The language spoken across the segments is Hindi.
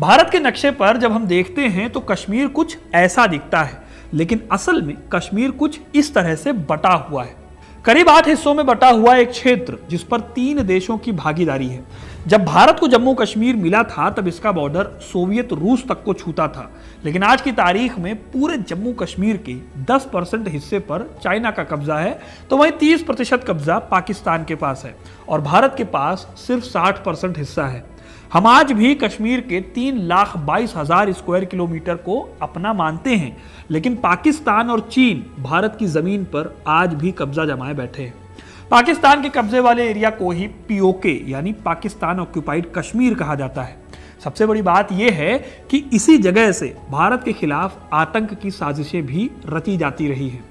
भारत के नक्शे पर जब हम देखते हैं तो कश्मीर कुछ ऐसा दिखता है, लेकिन असल में कश्मीर कुछ इस तरह से बटा हुआ है। करीब 8 हिस्सों में बटा हुआ एक क्षेत्र जिस पर 3 देशों की भागीदारी है। जब भारत को जम्मू कश्मीर मिला था तब इसका बॉर्डर सोवियत रूस तक को छूता था, लेकिन आज की तारीख में पूरे जम्मू कश्मीर के 10% हिस्से पर चाइना का कब्जा है, तो वहीं 30% कब्जा पाकिस्तान के पास है और भारत के पास सिर्फ 60% हिस्सा है। हम आज भी कश्मीर के 3,22,000 स्क्वायर किलोमीटर को अपना मानते हैं, लेकिन पाकिस्तान और चीन भारत की जमीन पर आज भी कब्जा जमाए बैठे हैं। पाकिस्तान के कब्जे वाले एरिया को ही पीओके यानी पाकिस्तान ऑक्यूपाइड कश्मीर कहा जाता है। सबसे बड़ी बात यह है कि इसी जगह से भारत के खिलाफ आतंक की साजिशें भी रची जाती रही हैं।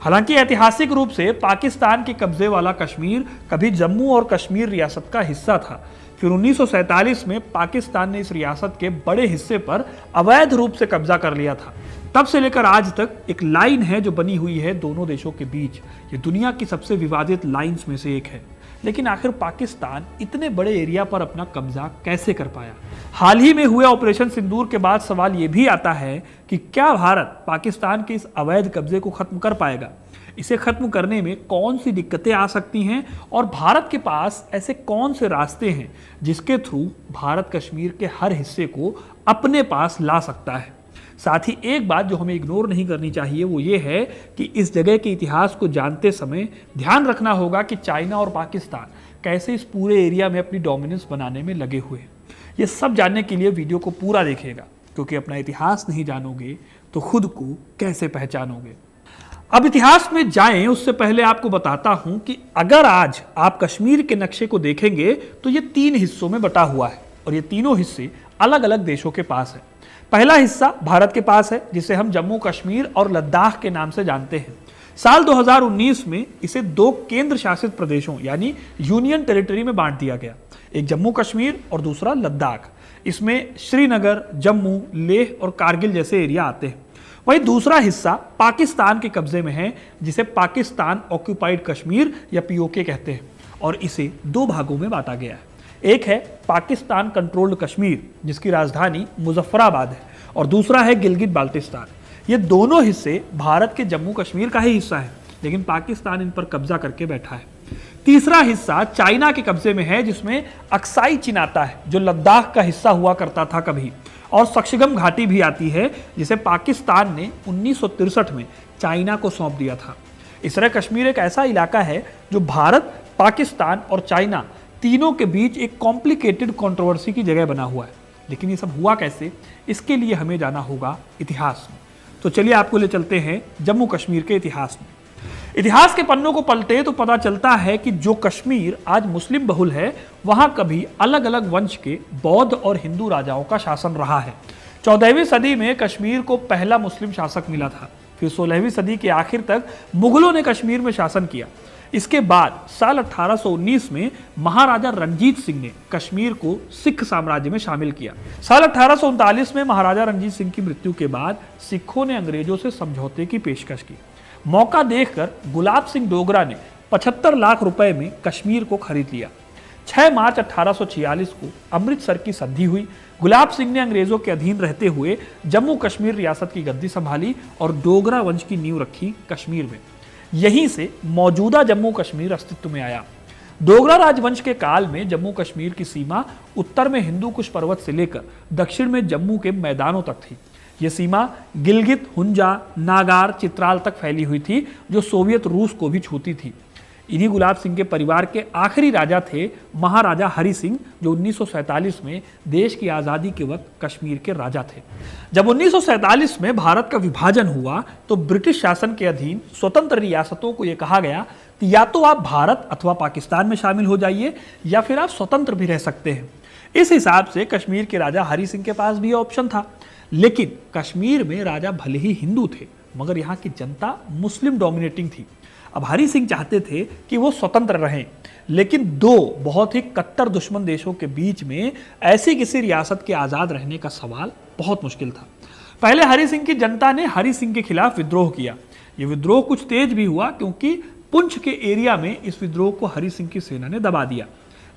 हालांकि ऐतिहासिक रूप से पाकिस्तान के कब्जे वाला कश्मीर कभी जम्मू और कश्मीर रियासत का हिस्सा था। फिर 1947 में पाकिस्तान ने इस रियासत के बड़े हिस्से पर अवैध रूप से कब्जा कर लिया था। तब से लेकर आज तक एक लाइन है जो बनी हुई है दोनों देशों के बीच। ये दुनिया की सबसे विवादित लाइंस में से एक है। लेकिन आखिर पाकिस्तान इतने बड़े एरिया पर अपना कब्जा कैसे कर पाया? हाल ही में हुए ऑपरेशन सिंदूर के बाद सवाल यह भी आता है कि क्या भारत पाकिस्तान के इस अवैध कब्जे को खत्म कर पाएगा? इसे खत्म करने में कौन सी दिक्कतें आ सकती हैं और भारत के पास ऐसे कौन से रास्ते हैं जिसके थ्रू भारत कश्मीर के हर हिस्से को अपने पास ला सकता है? साथ ही एक बात जो हमें इग्नोर नहीं करनी चाहिए वो ये है कि इस जगह के इतिहास को जानते समय ध्यान रखना होगा कि चाइना और पाकिस्तान कैसे इस पूरे एरिया में अपनी डोमिनेंस बनाने में लगे हुए हैं। ये सब जानने के लिए वीडियो को पूरा देखिएगा, क्योंकि अपना इतिहास नहीं जानोगे तो खुद को कैसे पहचानोगे। अब इतिहास में जाएं उससे पहले आपको बताता हूं कि अगर आज आप कश्मीर के नक्शे को देखेंगे तो ये 3 हिस्सों में बटा हुआ है और ये तीनों हिस्से अलग अलग देशों के पास है। पहला हिस्सा भारत के पास है, जिसे हम जम्मू कश्मीर और लद्दाख के नाम से जानते हैं। साल 2019 में इसे 2 केंद्र शासित प्रदेशों यानी यूनियन टेरिटरी में बांट दिया गया, एक जम्मू कश्मीर और दूसरा लद्दाख। इसमें श्रीनगर, जम्मू, लेह और कारगिल जैसे एरिया आते हैं। वहीं दूसरा हिस्सा पाकिस्तान के कब्जे में है, जिसे पाकिस्तान ऑक्यूपाइड कश्मीर या पीओके कहते हैं और इसे 2 भागों में बांटा गया है। एक है पाकिस्तान कंट्रोल्ड कश्मीर जिसकी राजधानी मुजफ्फराबाद है और दूसरा है गिलगित बाल्टिस्तान। ये दोनों हिस्से भारत के जम्मू कश्मीर का ही हिस्सा है, लेकिन पाकिस्तान इन पर कब्जा करके बैठा है। तीसरा हिस्सा चाइना के कब्जे में है, जिसमें अक्साई चीन आता है जो लद्दाख का हिस्सा हुआ करता था कभी, और सक्शगम घाटी भी आती है जिसे पाकिस्तान ने 1963 में चाइना को सौंप दिया था। इस तरह कश्मीर एक ऐसा इलाका है जो भारत, पाकिस्तान और चाइना तीनों के बीच एक कॉम्प्लिकेटेड कंट्रोवर्सी की जगह बना हुआ है। लेकिन ये सब हुआ कैसे, इसके लिए हमें जाना होगा इतिहास में। तो चलिए आपको ले चलते हैं जम्मू कश्मीर के इतिहास में। इतिहास के पन्नों को पलटे तो पता चलता है कि जो कश्मीर आज मुस्लिम बहुल है, वहां कभी अलग अलग वंश के बौद्ध और हिंदू राजाओं का शासन रहा है। 14वीं सदी में कश्मीर को पहला मुस्लिम शासक मिला था। फिर 16वीं सदी के आखिर तक मुगलों ने कश्मीर में शासन किया। इसके बाद साल 1819 में महाराजा रणजीत सिंह ने कश्मीर को सिख साम्राज्य में शामिल किया। साल 1839 में महाराजा रणजीत सिंह की मृत्यु के बाद सिखों ने अंग्रेजों से समझौते की पेशकश की। मौका देखकर गुलाब सिंह डोगरा ने 75 लाख रुपए में कश्मीर को खरीद लिया। 6 मार्च 1846 को अमृतसर की संधि हुई। गुलाब सिंह ने अंग्रेजों के अधीन रहते हुए जम्मू कश्मीर रियासत की गद्दी संभाली और डोगरा वंश की नींव रखी कश्मीर में। यहीं से मौजूदा जम्मू कश्मीर अस्तित्व में आया। डोगरा राजवंश के काल में जम्मू कश्मीर की सीमा उत्तर में हिंदू कुश पर्वत से लेकर दक्षिण में जम्मू के मैदानों तक थी। यह सीमा गिलगित, हुंजा, नागार, चित्राल तक फैली हुई थी, जो सोवियत रूस को भी छूती थी। इन्हीं गुलाब सिंह के परिवार के आखिरी राजा थे महाराजा हरि सिंह, जो 1947 में देश की आज़ादी के वक्त कश्मीर के राजा थे। जब 1947 में भारत का विभाजन हुआ तो ब्रिटिश शासन के अधीन स्वतंत्र रियासतों को यह कहा गया कि या तो आप भारत अथवा पाकिस्तान में शामिल हो जाइए या फिर आप स्वतंत्र भी रह सकते हैं। इस हिसाब से कश्मीर के राजा हरि सिंह के पास भी ऑप्शन था, लेकिन कश्मीर में राजा भले ही हिंदू थे मगर यहाँ की जनता मुस्लिम डोमिनेटिंग थी। अब हरि सिंह चाहते थे कि वो स्वतंत्र रहें, लेकिन 2 बहुत ही कट्टर दुश्मन देशों के बीच में ऐसी किसी रियासत के आज़ाद रहने का सवाल बहुत मुश्किल था। पहले हरि सिंह की जनता ने हरि सिंह के खिलाफ विद्रोह किया। ये विद्रोह कुछ तेज भी हुआ क्योंकि पुंछ के एरिया में इस विद्रोह को हरि सिंह की सेना ने दबा दिया।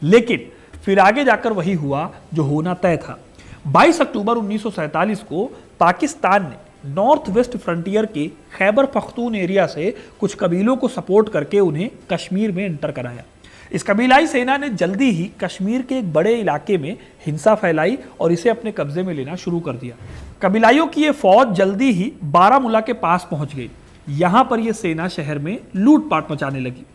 लेकिन फिर आगे जाकर वही हुआ जो होना तय था। 22 अक्टूबर 1947 को पाकिस्तान ने नॉर्थ वेस्ट फ्रंटियर के खैबर पख्तून एरिया से कुछ कबीलों को सपोर्ट करके उन्हें कश्मीर में एंटर कराया। इस कबीलाई सेना ने जल्दी ही कश्मीर के एक बड़े इलाके में हिंसा फैलाई और इसे अपने कब्जे में लेना शुरू कर दिया। कबीलाइयों की यह फौज जल्दी ही बारामूला के पास पहुंच गई। यहां पर यह सेना शहर में लूटपाट मचाने लगी।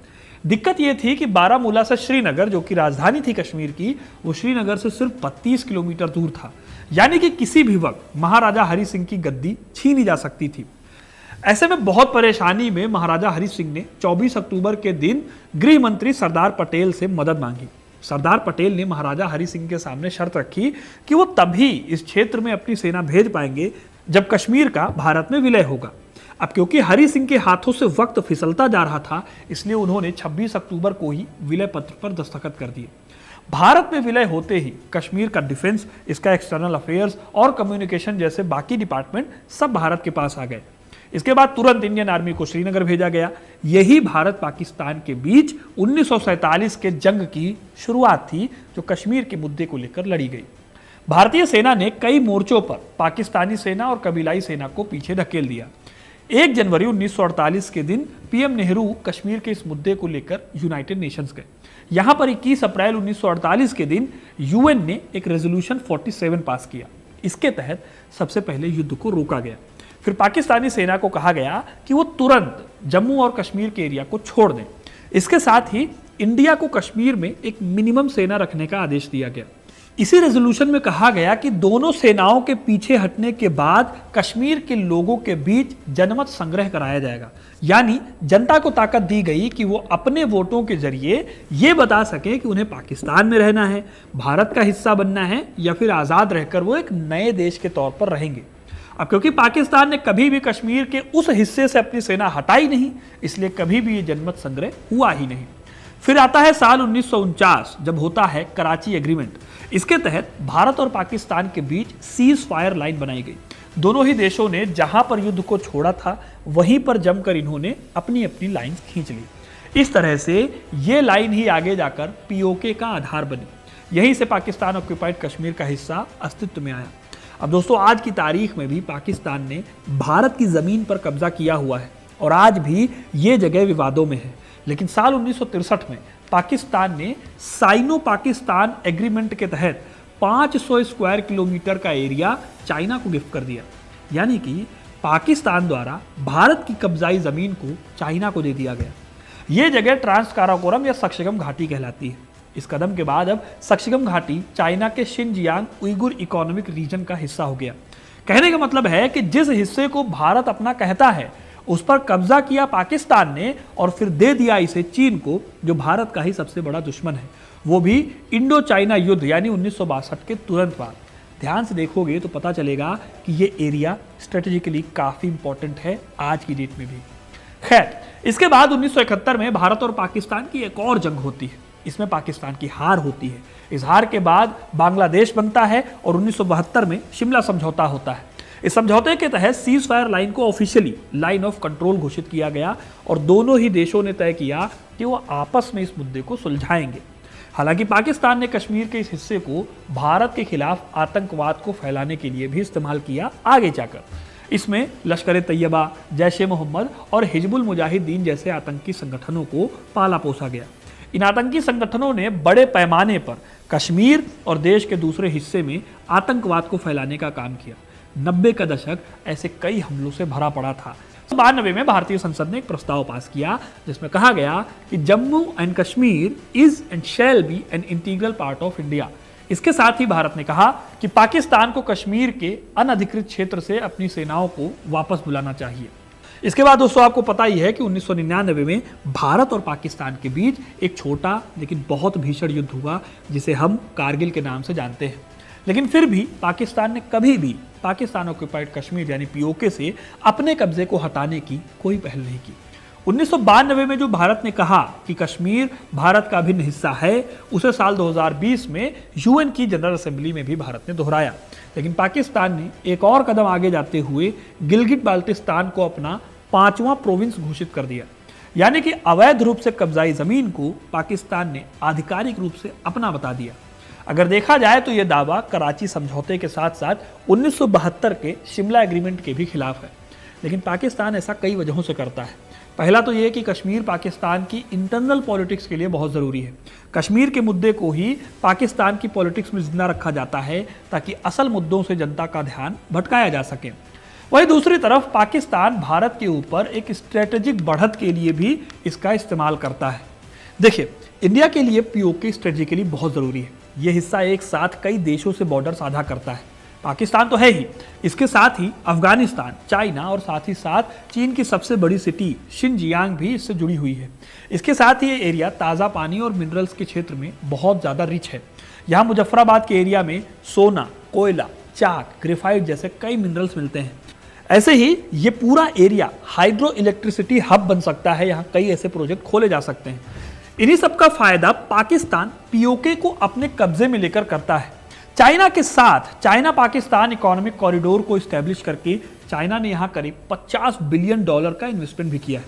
दिक्कत यह थी कि बारामूला से श्रीनगर, जो कि राजधानी थी कश्मीर की, वो श्रीनगर से सिर्फ 32 किलोमीटर दूर था। यानी कि किसी भी वक्त महाराजा हरि सिंह की गद्दी छीनी जा सकती थी। ऐसे में बहुत परेशानी में महाराजा हरि सिंह ने 24 अक्टूबर के दिन गृह मंत्री सरदार पटेल से मदद मांगी। सरदार पटेल ने महाराजा हरि सिंह के सामने शर्त रखी कि वो तभी इस क्षेत्र में अपनी सेना भेज पाएंगे जब कश्मीर का भारत में विलय होगा। अब क्योंकि हरि सिंह के हाथों से वक्त फिसलता जा रहा था, इसलिए उन्होंने 26 अक्टूबर को ही विलय पत्र पर दस्तखत कर दिए। भारत में विलय होते ही कश्मीर का डिफेंस, इसका एक्सटर्नल अफेयर्स और कम्युनिकेशन जैसे बाकी डिपार्टमेंट सब भारत के पास आ गए। इसके बाद तुरंत इंडियन आर्मी को श्रीनगर भेजा गया। यही भारत पाकिस्तान के बीच 1947 के जंग की शुरुआत थी, जो कश्मीर के मुद्दे को लेकर लड़ी गई। भारतीय सेना ने कई मोर्चों पर पाकिस्तानी सेना और कबीलाई सेना को पीछे धकेल दिया। 1 जनवरी 1948 के दिन पीएम नेहरू कश्मीर के इस मुद्दे को लेकर यूनाइटेड नेशंस गए। यहां पर 21 अप्रैल 1948 के दिन यूएन ने एक रेजोल्यूशन 47 पास किया। इसके तहत सबसे पहले युद्ध को रोका गया। फिर पाकिस्तानी सेना को कहा गया कि वो तुरंत जम्मू और कश्मीर के एरिया को छोड़ दें। इसके साथ ही इंडिया को कश्मीर में एक मिनिमम सेना रखने का आदेश दिया गया। इसी रेजोल्यूशन में कहा गया कि दोनों सेनाओं के पीछे हटने के बाद कश्मीर के लोगों के बीच जनमत संग्रह कराया जाएगा। यानी जनता को ताकत दी गई कि वो अपने वोटों के जरिए ये बता सके कि उन्हें पाकिस्तान में रहना है, भारत का हिस्सा बनना है, या फिर आज़ाद रहकर वो एक नए देश के तौर पर रहेंगे। अब क्योंकि पाकिस्तान ने कभी भी कश्मीर के उस हिस्से से अपनी सेना हटाई नहीं, इसलिए कभी भी ये जनमत संग्रह हुआ ही नहीं। फिर आता है साल 1949, जब होता है कराची एग्रीमेंट। इसके तहत भारत और पाकिस्तान के बीच सीज फायर लाइन बनाई गई। दोनों ही देशों ने जहां पर युद्ध को छोड़ा था, वहीं पर जमकर इन्होंने अपनी अपनी लाइन खींच ली। इस तरह से ये लाइन ही आगे जाकर पीओके का आधार बनी। यहीं से पाकिस्तान ऑक्यूपाइड कश्मीर का हिस्सा अस्तित्व में आया। अब दोस्तों, आज की तारीख में भी पाकिस्तान ने भारत की जमीन पर कब्जा किया हुआ है और आज भी ये जगह विवादों में है। लेकिन साल 1963 में पाकिस्तान ने साइनो पाकिस्तान एग्रीमेंट के तहत 500 स्क्वायर किलोमीटर का एरिया चाइना को गिफ्ट कर दिया। यानी कि पाकिस्तान द्वारा भारत की कब्जाई जमीन को चाइना को दे दिया गया। यह जगह ट्रांस काराकोरम या सक्सेगम घाटी कहलाती है। इस कदम के बाद अब सक्सेगम घाटी चाइना के शिनजियांग उइगुर इकोनॉमिक रीजन का हिस्सा हो गया। कहने का मतलब है कि जिस हिस्से को भारत अपना कहता है, उस पर कब्जा किया पाकिस्तान ने और फिर दे दिया इसे चीन को, जो भारत का ही सबसे बड़ा दुश्मन है, वो भी इंडो चाइना युद्ध यानी 1962 के तुरंत बाद। ध्यान से देखोगे तो पता चलेगा कि ये एरिया स्ट्रेटेजिकली काफी इंपॉर्टेंट है आज की डेट में भी। खैर, इसके बाद 1971 में भारत और पाकिस्तान की एक और जंग होती है। इसमें पाकिस्तान की हार होती है। इस हार के बाद बांग्लादेश बनता है और 1972 में शिमला समझौता होता है। इस समझौते के तहत सीज फायर लाइन को ऑफिशियली लाइन ऑफ कंट्रोल घोषित किया गया और दोनों ही देशों ने तय किया कि वो आपस में इस मुद्दे को सुलझाएंगे। हालांकि पाकिस्तान ने कश्मीर के इस हिस्से को भारत के खिलाफ आतंकवाद को फैलाने के लिए भी इस्तेमाल किया आगे जाकर। इसमें लश्कर तैयबा, जैश ए मोहम्मद और हिजबुल मुजाहिदीन जैसे आतंकी संगठनों को पाला पोसा गया। इन आतंकी संगठनों ने बड़े पैमाने पर कश्मीर और देश के दूसरे हिस्से में आतंकवाद को फैलाने का काम किया। 90 का दशक ऐसे कई हमलों से भरा पड़ा था। 92 में भारतीय संसद ने एक प्रस्ताव पास किया जिसमें कहा गया कि Jammu and Kashmir is and shall be an integral part of India. इसके साथ ही भारत ने कहा कि पाकिस्तान को कश्मीर के अनधिकृत क्षेत्र से अपनी सेनाओं को वापस बुलाना चाहिए। इसके बाद दोस्तों, आपको पता ही है कि 1999 में भारत और पाकिस्तान के बीच एक छोटा लेकिन बहुत भीषण युद्ध हुआ, जिसे हम कारगिल के नाम से जानते हैं। लेकिन फिर भी पाकिस्तान ने कभी भी पाकिस्तान ऑक्यूपाइड कश्मीर यानी पीओके से अपने कब्जे को हटाने की कोई पहल नहीं की। 1992 में जो भारत ने कहा कि कश्मीर भारत का अभिन्न हिस्सा है, उसे साल 2020 में यूएन की जनरल असेंबली में भी भारत ने दोहराया। लेकिन पाकिस्तान ने एक और कदम आगे जाते हुए गिलगिट बाल्टिस्तान को अपना 5वां प्रोविंस घोषित कर दिया। यानी कि अवैध रूप से कब्जाई जमीन को पाकिस्तान ने आधिकारिक रूप से अपना बता दिया। अगर देखा जाए तो यह दावा कराची समझौते के साथ साथ 1972 के शिमला एग्रीमेंट के भी खिलाफ है। लेकिन पाकिस्तान ऐसा कई वजहों से करता है। पहला तो यह कि कश्मीर पाकिस्तान की इंटरनल पॉलिटिक्स के लिए बहुत ज़रूरी है। कश्मीर के मुद्दे को ही पाकिस्तान की पॉलिटिक्स में जिंदा रखा जाता है ताकि असल मुद्दों से जनता का ध्यान भटकाया जा सके। वहीं दूसरी तरफ पाकिस्तान भारत के ऊपर एक स्ट्रेटेजिक बढ़त के लिए भी इसका इस्तेमाल करता है। देखिए, इंडिया के लिए पीओके स्ट्रेटेजिकली बहुत ज़रूरी है। यह हिस्सा एक साथ कई देशों से बॉर्डर साझा करता है। पाकिस्तान तो है ही, इसके साथ ही अफगानिस्तान, चाइना और साथ ही साथ चीन की सबसे बड़ी सिटी शिनजियांग भी इससे जुड़ी हुई है। इसके साथ ही ये एरिया ताज़ा पानी और मिनरल्स के क्षेत्र में बहुत ज़्यादा रिच है। यहाँ मुजफ्फराबाद के एरिया में सोना, कोयला, चाक, ग्रेफाइट जैसे कई मिनरल्स मिलते हैं। ऐसे ही ये पूरा एरिया हाइड्रो इलेक्ट्रिसिटी हब बन सकता है। यहाँ कई ऐसे प्रोजेक्ट खोले जा सकते हैं। इन्हीं सबका फायदा पाकिस्तान पीओके को अपने कब्जे में लेकर करता है। चाइना के साथ चाइना पाकिस्तान इकोनॉमिक कॉरिडोर को इस्टेब्लिश करके चाइना ने यहां करीब $50 बिलियन का इन्वेस्टमेंट भी किया है।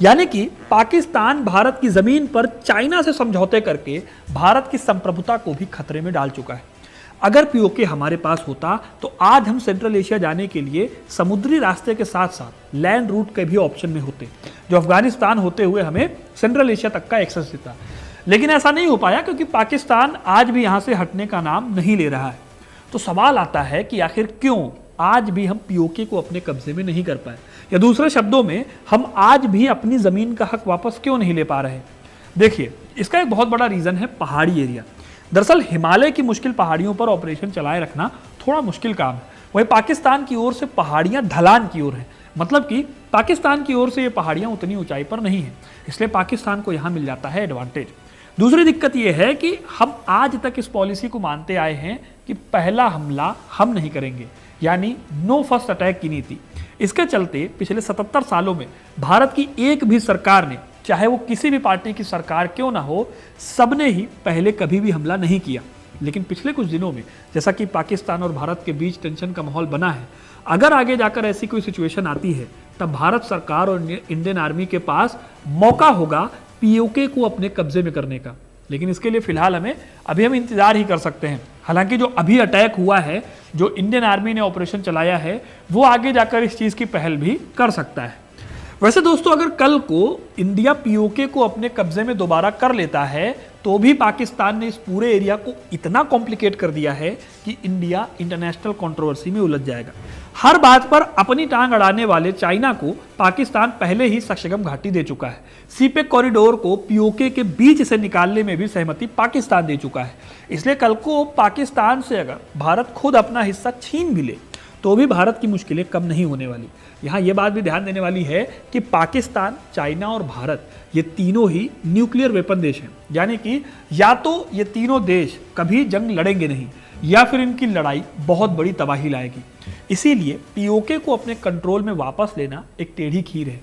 यानी कि पाकिस्तान भारत की जमीन पर चाइना से समझौते करके भारत की संप्रभुता को भी खतरे में डाल चुका है। अगर पीओके हमारे पास होता तो आज हम सेंट्रल एशिया जाने के लिए समुद्री रास्ते के साथ साथ लैंड रूट के भी ऑप्शन में होते, जो अफगानिस्तान होते हुए हमें सेंट्रल एशिया तक का एक्सेस देता। लेकिन ऐसा नहीं हो पाया क्योंकि पाकिस्तान आज भी यहां से हटने का नाम नहीं ले रहा है। तो सवाल आता है कि आखिर क्यों आज भी हम पीओके को अपने कब्जे में नहीं कर पाए, या दूसरे शब्दों में हम आज भी अपनी जमीन का हक वापस क्यों नहीं ले पा रहे। देखिए, इसका एक बहुत बड़ा रीजन है पहाड़ी एरिया। दरअसल हिमालय की मुश्किल पहाड़ियों पर ऑपरेशन चलाए रखना थोड़ा मुश्किल काम है। वही पाकिस्तान की ओर से पहाड़ियां ढलान की ओर है, मतलब कि पाकिस्तान की ओर से ये पहाड़ियां उतनी ऊंचाई पर नहीं है, इसलिए पाकिस्तान को यहां मिल जाता है एडवांटेज। दूसरी दिक्कत यह है कि हम आज तक इस पॉलिसी को मानते आए हैं कि पहला हमला हम नहीं करेंगे, यानी नो फर्स्ट अटैक की नीति। इसके चलते पिछले 77 सालों में भारत की एक भी सरकार ने, चाहे वो किसी भी पार्टी की सरकार क्यों ना हो, सबने ही पहले कभी भी हमला नहीं किया। लेकिन पिछले कुछ दिनों में जैसा कि पाकिस्तान और भारत के बीच टेंशन का माहौल बना है, अगर आगे जाकर ऐसी कोई सिचुएशन आती है तब भारत सरकार और इंडियन आर्मी के पास मौका होगा पीओके को अपने कब्जे में करने का। लेकिन इसके लिए फिलहाल हम इंतजार ही कर सकते हैं। हालांकि जो अभी अटैक हुआ है, जो इंडियन आर्मी ने ऑपरेशन चलाया है, वो आगे जाकर इस चीज की पहल भी कर सकता है। वैसे दोस्तों, अगर कल को इंडिया पीओके को अपने कब्जे में दोबारा कर लेता है तो भी पाकिस्तान ने इस पूरे एरिया को इतना कॉम्प्लिकेट कर दिया है कि इंडिया इंटरनेशनल कंट्रोवर्सी में उलझ जाएगा। हर बात पर अपनी टांग अड़ाने वाले चाइना को पाकिस्तान पहले ही सक्षम घाटी दे चुका है। सीपेक कॉरिडोर को पीओके के बीच से निकालने में भी सहमति पाकिस्तान दे चुका है। इसलिए कल को पाकिस्तान से अगर भारत खुद अपना हिस्सा छीन भी ले तो भी भारत की मुश्किलें कम नहीं होने वाली। यहाँ ये बात भी ध्यान देने वाली है कि पाकिस्तान, चाइना और भारत ये तीनों ही न्यूक्लियर वेपन देश हैं। यानी कि या तो ये तीनों देश कभी जंग लड़ेंगे नहीं, या फिर इनकी लड़ाई बहुत बड़ी तबाही लाएगी। इसीलिए पीओके को अपने कंट्रोल में वापस लेना एक टेढ़ी खीर है।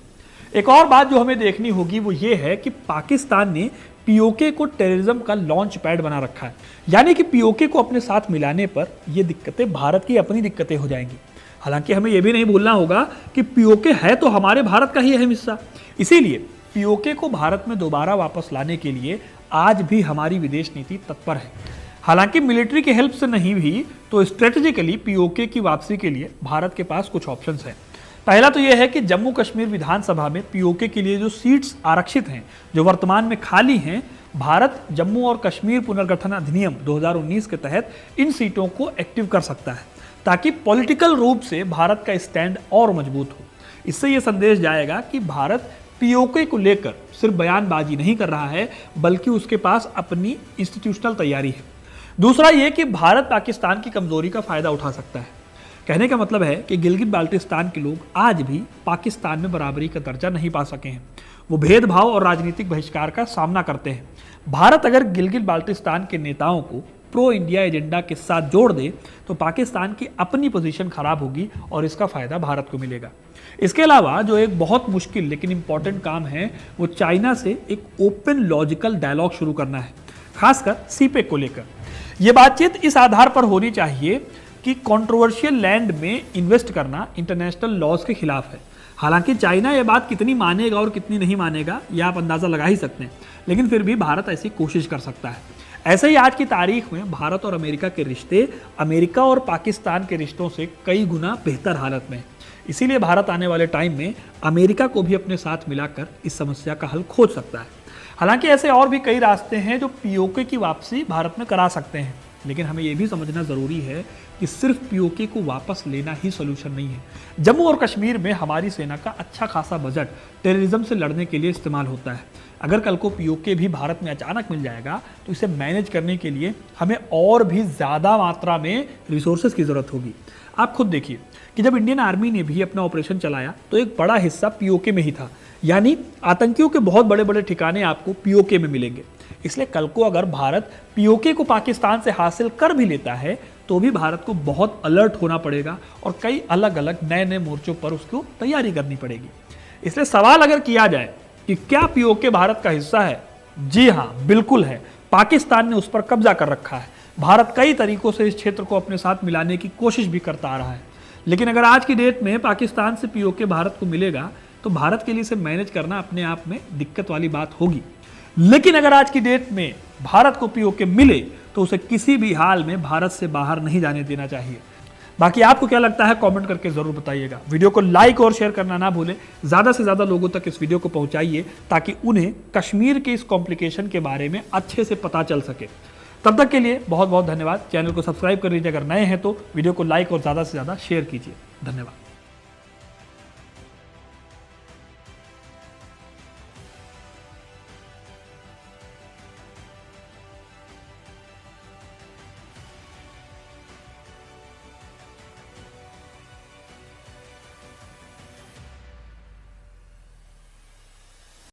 एक और बात जो हमें देखनी होगी वो ये है कि पाकिस्तान ने पीओके को टेररिज्म का लॉन्च पैड बना रखा है। यानी कि पीओके को अपने साथ मिलाने पर ये दिक्कतें भारत की अपनी दिक्कतें हो जाएंगी। हालांकि हमें यह भी नहीं भूलना होगा कि पीओके है तो हमारे भारत का ही अहम हिस्सा। इसीलिए पीओके को भारत में दोबारा वापस लाने के लिए आज भी हमारी विदेश नीति तत्पर है। हालांकि मिलिट्री की हेल्प से नहीं भी तो स्ट्रेटेजिकली पीओके की वापसी के लिए भारत के पास कुछ ऑप्शंस हैं। पहला तो यह है कि जम्मू कश्मीर विधानसभा में पीओके के लिए जो सीट्स आरक्षित हैं, जो वर्तमान में खाली हैं, भारत जम्मू और कश्मीर पुनर्गठन अधिनियम 2019 के तहत इन सीटों को एक्टिव कर सकता है ताकि पॉलिटिकल रूप से भारत का स्टैंड और मजबूत हो। इससे यह संदेश जाएगा कि भारत पीओके को लेकर सिर्फ बयानबाजी नहीं कर रहा है, बल्कि उसके पास अपनी इंस्टीट्यूशनल तैयारी है। दूसरा यह कि भारत पाकिस्तान की कमजोरी का फायदा उठा सकता है। कहने का मतलब है कि गिलगित बाल्टिस्तान के लोग आज भी पाकिस्तान में बराबरी का दर्जा नहीं पा सके हैं। वो भेदभाव और राजनीतिक बहिष्कार का सामना करते हैं। भारत अगर गिलगित बाल्टिस्तान के नेताओं को प्रो इंडिया एजेंडा के साथ जोड़ दे तो पाकिस्तान की अपनी पोजीशन खराब होगी और इसका फायदा भारत को मिलेगा। इसके अलावा जो एक बहुत मुश्किल लेकिन इंपॉर्टेंट काम है वो चाइना से एक ओपन लॉजिकल डायलॉग शुरू करना है, खासकर सीपेक को लेकर। यह बातचीत इस आधार पर होनी चाहिए कि कंट्रोवर्शियल लैंड में इन्वेस्ट करना इंटरनेशनल लॉज के खिलाफ है। हालांकि चाइना यह बात कितनी मानेगा और कितनी नहीं मानेगा यह आप अंदाजा लगा ही सकते हैं, लेकिन फिर भी भारत ऐसी कोशिश कर सकता है। ऐसे ही आज की तारीख में भारत और अमेरिका के रिश्ते अमेरिका और पाकिस्तान के रिश्तों से कई गुना बेहतर हालत में है। इसीलिए भारत आने वाले टाइम में अमेरिका को भी अपने साथ मिलाकर इस समस्या का हल खोज सकता है। हालांकि ऐसे और भी कई रास्ते हैं जो पीओके की वापसी भारत में करा सकते हैं, लेकिन हमें यह भी समझना जरूरी है कि सिर्फ पीओके को वापस लेना ही सोल्यूशन नहीं है। जम्मू और कश्मीर में हमारी सेना का अच्छा खासा बजट टेररिज्म से लड़ने के लिए इस्तेमाल होता है। अगर कल को पीओके भी भारत में अचानक मिल जाएगा तो इसे मैनेज करने के लिए हमें और भी ज़्यादा मात्रा में रिसोर्सेज की ज़रूरत होगी। आप खुद देखिए कि जब इंडियन आर्मी ने भी अपना ऑपरेशन चलाया तो एक बड़ा हिस्सा पीओके में ही था, यानी आतंकियों के बहुत बड़े बड़े ठिकाने आपको पीओके में मिलेंगे। इसलिए कल को अगर भारत पीओके को पाकिस्तान से हासिल कर भी लेता है तो भी भारत को बहुत अलर्ट होना पड़ेगा और कई अलग अलग नए नए मोर्चों पर उसको तैयारी करनी पड़ेगी। इसलिए सवाल अगर किया जाए कि क्या पीओके भारत का हिस्सा है, जी हाँ, बिल्कुल है। पाकिस्तान ने उस पर कब्जा कर रखा है। भारत कई तरीकों से इस क्षेत्र को अपने साथ मिलाने की कोशिश भी करता आ रहा है, लेकिन अगर आज की डेट में पाकिस्तान से पीओके भारत को मिलेगा तो भारत के लिए इसे मैनेज करना अपने आप में दिक्कत वाली बात होगी। लेकिन अगर आज की डेट में भारत को पीओके मिले तो उसे किसी भी हाल में भारत से बाहर नहीं जाने देना चाहिए। बाकी आपको क्या लगता है कमेंट करके जरूर बताइएगा। वीडियो को लाइक और शेयर करना ना भूलें। ज्यादा से ज्यादा लोगों तक इस वीडियो को पहुंचाइए ताकि उन्हें कश्मीर के इस कॉम्प्लिकेशन के बारे में अच्छे से पता चल सके। तब तक के लिए बहुत बहुत धन्यवाद। चैनल को सब्सक्राइब कर लीजिए अगर नए हैं तो, वीडियो को लाइक और ज्यादा से ज्यादा शेयर कीजिए। धन्यवाद।